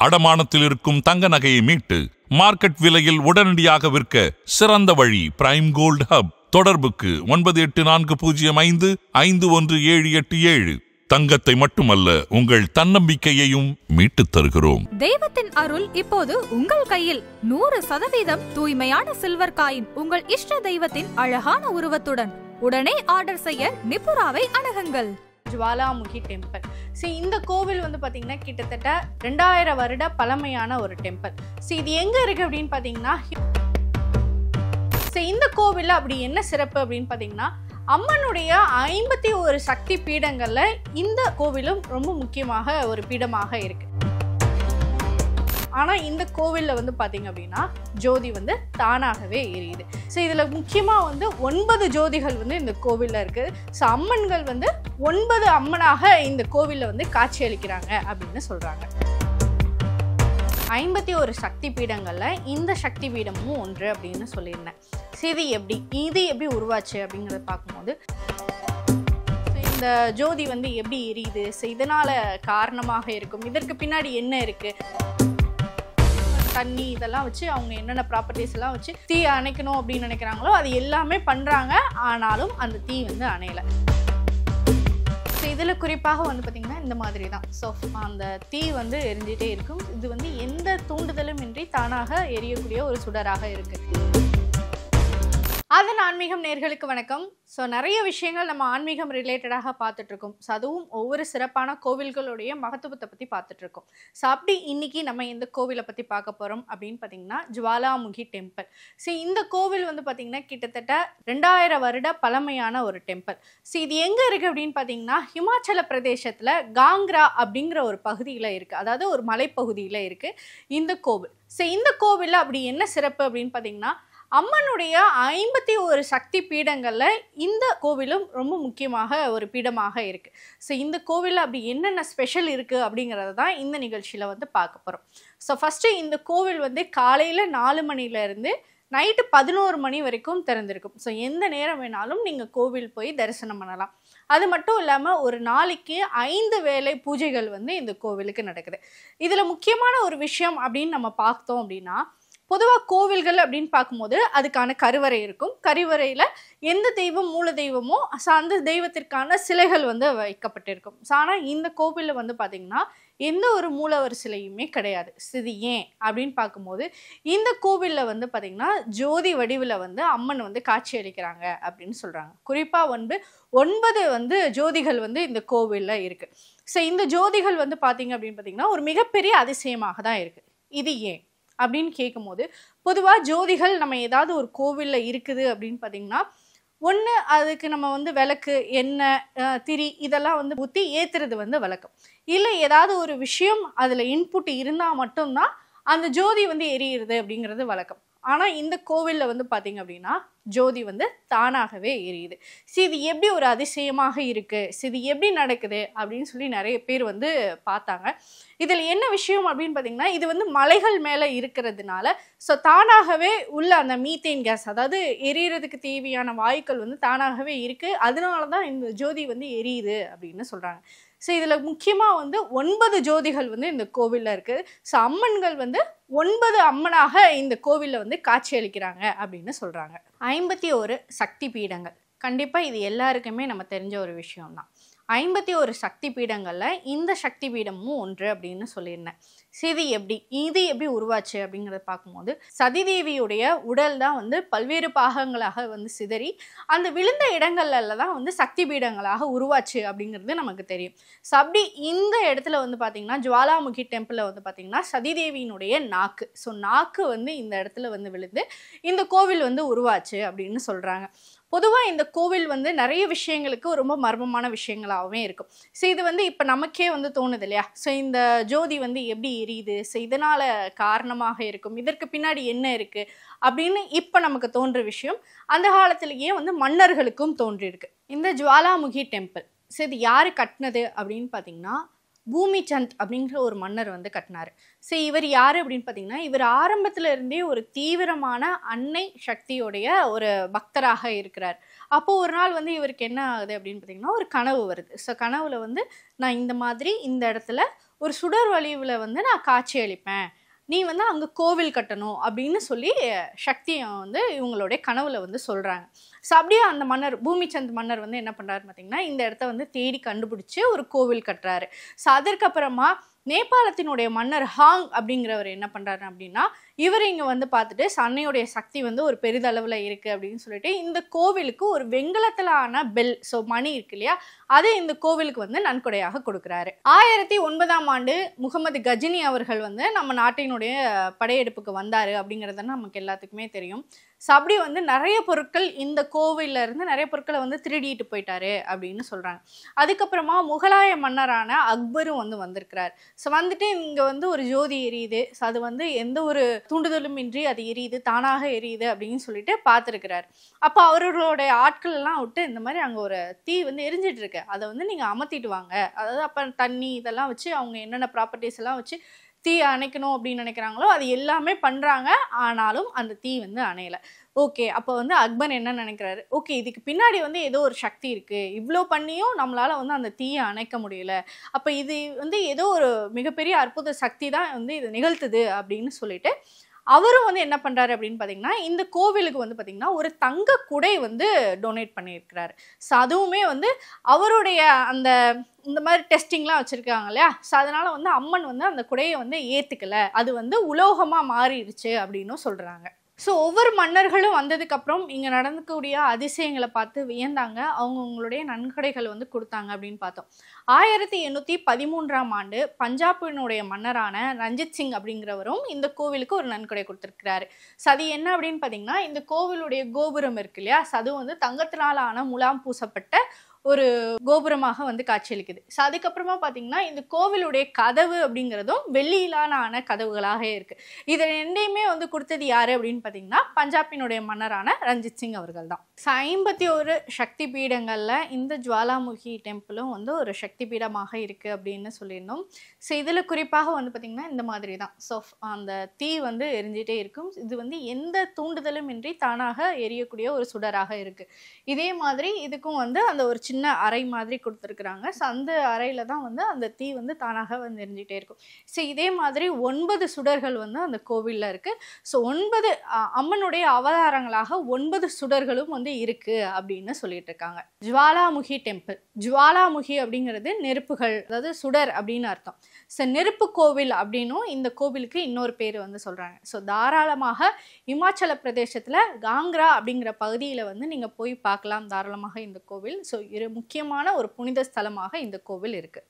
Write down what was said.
அடமானத்தில் இருக்கும் தங்க நகையை மீட்டு மார்க்கெட் விலையில் உடனடியாக விற்க சிறந்த வழி பிரைம் கோல்ட் ஹப். தொடர்புக்கு 9845551787. தங்கத்தை மட்டுமல்ல, உங்கள் தன்னம்பிக்கையையும் மீட்டுத் தருகிறோம். தெய்வத்தின் அருள் இப்போது உங்கள் கையில். 100% தூய்மையான சில்வர் காயின் உங்கள் இஷ்ட தெய்வத்தின் அழகான உருவத்துடன் உடனே ஆர்டர் செய்ய நிபுராவை அணுகுங்கள். ஜுவாலாமுகி டெம்பிள். இந்த கோவில் வந்து பார்த்தீங்கன்னா கிட்டத்தட்ட 2000 வருட பழமையான ஒரு டெம்பிள். இது எங்க இருக்கு அப்படின்னு பார்த்தீங்கன்னா, இந்த கோவில்ல அப்படி என்ன சிறப்பு அப்படின்னு பார்த்தீங்கன்னா, அம்மனுடைய 51 சக்தி பீடங்கள்ல இந்த கோவிலும் ரொம்ப முக்கியமாக ஒரு பீடமாக இருக்கு. ஆனா இந்த கோவில்ல வந்து பாத்தீங்க அப்படின்னா ஜோதி வந்து தானாகவே எரியுது. இதுல முக்கியமா வந்து 9 ஜோதிகள் வந்து இந்த கோவில்ல இருக்கு. அம்மன்கள் வந்து 9 அம்மனாக இந்த கோவில்ல வந்து காட்சி அளிக்கிறாங்க அப்படின்னு சொல்றாங்க. 51 சக்தி பீடங்கள்ல இந்த சக்தி பீடமும் ஒன்று அப்படின்னு சொல்லியிருந்தேன். இது எப்படி உருவாச்சு அப்படிங்கிறத பார்க்கும்போது, இந்த ஜோதி வந்து எப்படி எரியுது, இதனால காரணமாக இருக்கும், இதற்கு பின்னாடி என்ன இருக்கு, தண்ணி இதெல்லாம் வச்சு அவங்க என்னென்ன ப்ராப்பர்ட்டிஸ் எல்லாம் வச்சு தீ அணைக்கணும் அப்படின்னு நினைக்கிறாங்களோ அது எல்லாமே பண்றாங்க. ஆனாலும் அந்த தீ வந்து அணையலை. இதில் குறிப்பாக வந்து பார்த்திங்கன்னா இந்த மாதிரி தான். அந்த தீ வந்து எரிஞ்சிட்டே இருக்கும். இது வந்து எந்த தூண்டுதலும் இன்றி தானாக எரியக்கூடிய ஒரு சுடராக இருக்கு. அதன் ஆன்மீகம் நேர்களுக்கு வணக்கம். நிறைய விஷயங்கள் நம்ம ஆன்மீகம் ரிலேட்டடாக பார்த்துட்டு இருக்கோம். அதுவும் ஒவ்வொரு சிறப்பான கோவில்களுடைய மகத்துவத்தை பற்றி பார்த்துட்டு இருக்கோம். அப்படி இன்னைக்கு நம்ம இந்த கோவிலை பற்றி பார்க்க போகிறோம் அப்படின்னு பார்த்தீங்கன்னா ஜுவாலாமுகி டெம்பிள். இந்த கோவில் வந்து பார்த்தீங்கன்னா கிட்டத்தட்ட 2000 வருட பழமையான ஒரு டெம்பிள். இது எங்கே இருக்குது அப்படின்னு பார்த்தீங்கன்னா, ஹிமாச்சல பிரதேசத்தில் காங்க்ரா அப்படிங்கிற ஒரு பகுதியில் இருக்குது. அதாவது ஒரு மலைப்பகுதியில் இருக்குது இந்த கோவில். இந்த கோவிலில் அப்படி என்ன சிறப்பு அப்படின்னு பார்த்தீங்கன்னா, அம்மனுடைய 51 சக்தி பீடங்கள்ல இந்த கோவிலும் ரொம்ப முக்கியமாக ஒரு பீடமாக இருக்கு. இந்த கோவில்ல அப்படி என்னென்ன ஸ்பெஷல் இருக்கு அப்படிங்கறத தான் இந்த நிகழ்ச்சியில வந்து பார்க்க போறோம். ஃபர்ஸ்ட் இந்த கோவில் வந்து காலையில 4 மணில இருந்து நைட்டு 11 மணி வரைக்கும் திறந்திருக்கும். எந்த நேரம் வேணாலும் நீங்க கோவில் போய் தரிசனம் பண்ணலாம். அது மட்டும் இல்லாம ஒரு நாளைக்கு 5 வேளை பூஜைகள் வந்து இந்த கோவிலுக்கு நடக்குது. இதுல முக்கியமான ஒரு விஷயம் அப்படின்னு நம்ம பார்த்தோம் அப்படின்னா, பொதுவாக கோவில்கள் அப்படின்னு பார்க்கும்போது அதுக்கான கருவறை இருக்கும். கருவறையில் எந்த தெய்வம் மூல தெய்வமோ அந்த தெய்வத்திற்கான சிலைகள் வந்து வைக்கப்பட்டிருக்கும். ஆனால் இந்த கோவிலில் வந்து பார்த்திங்கன்னா எந்த ஒரு மூலவர் சிலையுமே கிடையாது. இது ஏன் அப்படின்னு பார்க்கும்போது, இந்த கோவிலில் வந்து பார்த்திங்கன்னா ஜோதி வடிவில் வந்து அம்மன் வந்து காட்சி அளிக்கிறாங்க அப்படின்னு சொல்கிறாங்க. குறிப்பாக வந்து 9 வந்து ஜோதிகள் வந்து இந்த கோவிலில் இருக்குது. இந்த ஜோதிகள் வந்து பார்த்திங்க அப்படின்னு பார்த்திங்கன்னா ஒரு மிகப்பெரிய அதிசயமாக தான் இருக்குது. இது ஏன் அப்படின்னு கேட்கும்போது, பொதுவாக ஜோதிகள் நம்ம ஏதாவது ஒரு கோவிலில் இருக்குது அப்படின்னு பார்த்தீங்கன்னா, ஒன்று அதுக்கு நம்ம வந்து விளக்கு, எண்ணெய், திரி இதெல்லாம் வந்து ஊற்றி ஏற்றுறது வந்து வழக்கம். இல்லை ஏதாவது ஒரு விஷயம் அதில் இன்புட் இருந்தால் மட்டும்தான் அந்த ஜோதி வந்து எரியுறது அப்படிங்கிறது வழக்கம். ஆனால் இந்த கோவிலில் வந்து பார்த்தீங்க அப்படின்னா ஜோதி வந்து தானாகவே எரியுது. இது எப்படி ஒரு அதிசயமாக இருக்குது, இது எப்படி நடக்குது அப்படின்னு சொல்லி நிறைய பேர் வந்து பார்த்தாங்க. இதில் என்ன விஷயம் அப்படின்னு பார்த்தீங்கன்னா, இது வந்து மலைகள் மேலே இருக்கிறதுனால தானாகவே உள்ள அந்த மீத்தேன் கேஸ், அதாவது எரியறதுக்கு தேவையான வாயுக்கள் வந்து தானாகவே இருக்குது. அதனால தான் இந்த ஜோதி வந்து எரியுது அப்படின்னு சொல்கிறாங்க. இதில் முக்கியமாக வந்து 9 ஜோதிகள் வந்து இந்த கோவிலில் இருக்குது. அம்மன்கள் வந்து 9 அம்மனாக இந்த கோவிலில் வந்து காட்சி அளிக்கிறாங்க அப்படின்னு சொல்கிறாங்க. 51 சக்தி பீடங்கள். கண்டிப்பாக இது எல்லாருக்குமே நம்ம தெரிஞ்ச ஒரு விஷயம்தான். 51 சக்தி பீடங்களில் இந்த சக்தி பீடமும் ஒன்று அப்படின்னு சொல்லியிருந்தேன். இது எப்படி உருவாச்சு அப்படிங்கிறத பார்க்கும்போது, சதிதேவியுடைய உடல் தான் வந்து பல்வேறு பாகங்களாக வந்து சிதறி அந்த விழுந்த இடங்கள்ல தான் வந்து சக்தி பீடங்களாக உருவாச்சு அப்படிங்கிறது நமக்கு தெரியும். அப்படி இந்த இடத்துல வந்து பார்த்தீங்கன்னா ஜுவாலாமுகி டெம்பிளில் வந்து பார்த்தீங்கன்னா சதிதேவியினுடைய நாக்கு, நாக்கு வந்து இந்த இடத்துல வந்து விழுந்து இந்த கோவில் வந்து உருவாச்சு அப்படின்னு சொல்கிறாங்க. பொதுவாக இந்த கோவில் வந்து நிறைய விஷயங்களுக்கு ரொம்ப மர்மமான விஷயங்களாகவே இருக்கும். இது வந்து இப்போ நமக்கே வந்து தோணுது இல்லையா, இந்த ஜோதி வந்து எப்படி எரியுது, இதனால காரணமாக இருக்கும், இதற்கு பின்னாடி என்ன இருக்குது அப்படின்னு இப்போ நமக்கு தோன்ற விஷயம் அந்த காலத்திலேயே வந்து மன்னர்களுக்கும் தோன்றியிருக்கு. இந்த ஜுவாலாமுகி டெம்பிள் இது யார் கட்டினது அப்படின்னு பார்த்தீங்கன்னா, பூமிசந்த் அப்படிங்கிற ஒரு மன்னர் வந்து கட்டினார். இவர் யார் அப்படின்னு பார்த்தீங்கன்னா, இவர் ஆரம்பத்தில் இருந்தே ஒரு தீவிரமான அன்னை சக்தியோடைய ஒரு பக்தராக இருக்கிறார். அப்போது ஒரு நாள் வந்து இவருக்கு என்ன ஆகுது அப்படின்னு பார்த்தீங்கன்னா ஒரு கனவு வருது. கனவுல வந்து நான் இந்த மாதிரி இந்த இடத்துல ஒரு சுடர் வடிவில் வந்து நான் காட்சி அளிப்பேன், நீ வந்து அங்கே கோவில் கட்டணும் அப்படின்னு சொல்லி சக்தியை வந்து இவங்களுடைய கனவுல வந்து சொல்கிறாங்க. ஸோ அப்படியே அந்த மன்னர் பூமிச்சந்த் மன்னர் வந்து என்ன பண்ணுறாரு பார்த்தீங்கன்னா, இந்த இடத்த வந்து தேடி கண்டுபிடிச்சி ஒரு கோவில் கட்டுறாரு. ஸோ அதற்கப்புறமா நேபாளத்தினுடைய மன்னர் ஹாங் அப்படிங்கிறவர் என்ன பண்ணுறாரு அப்படின்னா, இவர் இங்கே வந்து பார்த்துட்டு அன்னையுடைய சக்தி வந்து ஒரு பெரிதளவில் இருக்குது அப்படின்னு சொல்லிட்டு இந்த கோவிலுக்கு ஒரு வெண்கலத்தில் ஆன பெல், ஸோ மணி இருக்கு இல்லையா, அதை இந்த கோவிலுக்கு வந்து நன்கொடையாக கொடுக்குறாரு. 1009 முகமது கஜினி அவர்கள் வந்து நம்ம நாட்டினுடைய படையெடுப்புக்கு வந்தார் அப்படிங்கிறது நமக்கு எல்லாத்துக்குமே தெரியும். ஸோ அப்படி வந்து நிறைய பொருட்கள் இந்த கோவிலில் இருந்து நிறைய பொருட்களை வந்து திருடிட்டு போயிட்டாரு அப்படின்னு சொல்கிறாங்க. அதுக்கப்புறமா முகலாய மன்னரான அக்பரும் வந்து வந்திருக்கிறார். ஸோ வந்துட்டு இங்கே வந்து ஒரு ஜோதி எரியுது, ஸோ அது வந்து எந்த ஒரு தூண்டுதலும் இன்றி அது எரியுது, தானாக எரியுது அப்படின்னு சொல்லிட்டு பார்த்துருக்கிறார். அப்போ அவர்களுடைய ஆட்கள் எல்லாம் விட்டு இந்த மாதிரி அங்கே ஒரு தீ வந்து எரிஞ்சிட்டு இருக்கு, அதை வந்து நீங்கள் அமர்த்திட்டு வாங்க. அதாவது அப்போ தண்ணி இதெல்லாம் வச்சு அவங்க என்னென்ன ப்ராப்பர்ட்டிஸ் எல்லாம் வச்சு தீ அணைக்கணும் அப்படின்னு நினைக்கிறாங்களோ அது எல்லாமே பண்ணுறாங்க. ஆனாலும் அந்த தீ வந்து அணையலை. ஓகே, அப்போ வந்து அக்பர் என்ன நினைக்கிறாரு, ஓகே இதுக்கு பின்னாடி வந்து ஏதோ ஒரு சக்தி இருக்குது, இவ்வளோ பண்ணியும் நம்மளால் வந்து அந்த தீயை அணைக்க முடியல, அப்போ இது வந்து ஏதோ ஒரு மிகப்பெரிய அற்புத சக்தி தான் வந்து இது நிகழ்த்துது அப்படின்னு சொல்லிட்டு அவரும் வந்து என்ன பண்ணுறாரு அப்படின்னு பார்த்தீங்கன்னா, இந்த கோவிலுக்கு வந்து பார்த்தீங்கன்னா ஒரு தங்க குடை வந்து டொனேட் பண்ணியிருக்கிறாரு. ஸோ அதுவுமே வந்து அவருடைய அந்த இந்த மாதிரி டெஸ்டிங்லாம் வச்சுருக்காங்க இல்லையா, ஸோ அதனால் வந்து அம்மன் வந்து அந்த குடையை வந்து ஏற்றுக்கலை, அது வந்து உலோகமாக மாறிடுச்சு அப்படின்னும் சொல்கிறாங்க. ஸோ ஒவ்வொரு மன்னர்களும் வந்ததுக்கப்புறம் இங்கே நடக்கக்கூடிய அதிசயங்களை பார்த்து வியந்தாங்க, அவங்களுடைய நன்கொடைகள் வந்து கொடுத்தாங்க அப்படின்னு பார்த்தோம். 1813 பஞ்சாபினுடைய மன்னரான ரஞ்சித் சிங் அப்படிங்கிறவரும் இந்த கோவிலுக்கு ஒரு நன்கொடை கொடுத்துருக்கிறாரு. ஸோ அது என்ன அப்படின்னு பார்த்தீங்கன்னா, இந்த கோவிலுடைய கோபுரம் இருக்கு இல்லையா, ஸோ அது வந்து தங்கத்தினால் ஆன முலாம் பூசப்பட்ட ஒரு கோபுரமாக வந்து காட்சியளிக்குது. ஸோ அதுக்கப்புறமா பார்த்தீங்கன்னா இந்த கோவிலுடைய கதவு அப்படிங்கிறதும் வெள்ளியிலான ஆன கதவுகளாக இருக்குது. இது ரெண்டையுமே வந்து கொடுத்தது யார் அப்படின்னு பார்த்தீங்கன்னா பஞ்சாபினுடைய மன்னரான ரஞ்சித் சிங் அவர்கள் தான். ஸோ 51 சக்தி பீடங்களில் இந்த ஜுவாலாமுகி டெம்பிளும் வந்து ஒரு சக்தி பீடமாக இருக்குது அப்படின்னு சொல்லியிருந்தோம். ஸோ இதில் குறிப்பாக வந்து பார்த்திங்கன்னா இந்த மாதிரி தான். ஸோ அந்த தீ வந்து எரிஞ்சிட்டே இருக்கும், இது வந்து எந்த தூண்டுதலும் இன்றி தானாக எரியக்கூடிய ஒரு சுடராக இருக்குது. இதே மாதிரி இதுக்கும் வந்து அந்த ஒரு சின்ன அறை மாதிரி கொடுத்துருக்குறாங்க. ஸோ அந்த அறையில் தான் வந்து அந்த தீ வந்து தானாக வந்து எரிஞ்சிட்டே இருக்கும். ஸோ இதே மாதிரி 9 சுடர்கள் வந்து அந்த கோவிலில் இருக்குது. ஸோ 9 அம்மனுடைய அவதாரங்களாக 9 சுடர்களும் வந்து இருக்குது அப்படின்னு சொல்லிட்டு இருக்காங்க. ஜுவாலாமுகி டெம்பிள், ஜுவாலாமுகி அப்படிங்கிறது நெருப்புகள், அதாவது சுடர் அப்படின்னு அர்த்தம். ஸோ நெருப்பு கோவில் அப்படின்னும் இந்த கோவிலுக்கு இன்னொரு பேர் வந்து சொல்கிறாங்க. ஸோ தாராளமாக இமாச்சல பிரதேசத்தில் காங்க்ரா அப்படிங்கிற பகுதியில் வந்து நீங்கள் போய் பார்க்கலாம் தாராளமாக இந்த கோவில். ஸோ முக்கியமான ஒரு புனித ஸ்தலமாக இந்த கோவில் இருக்குது.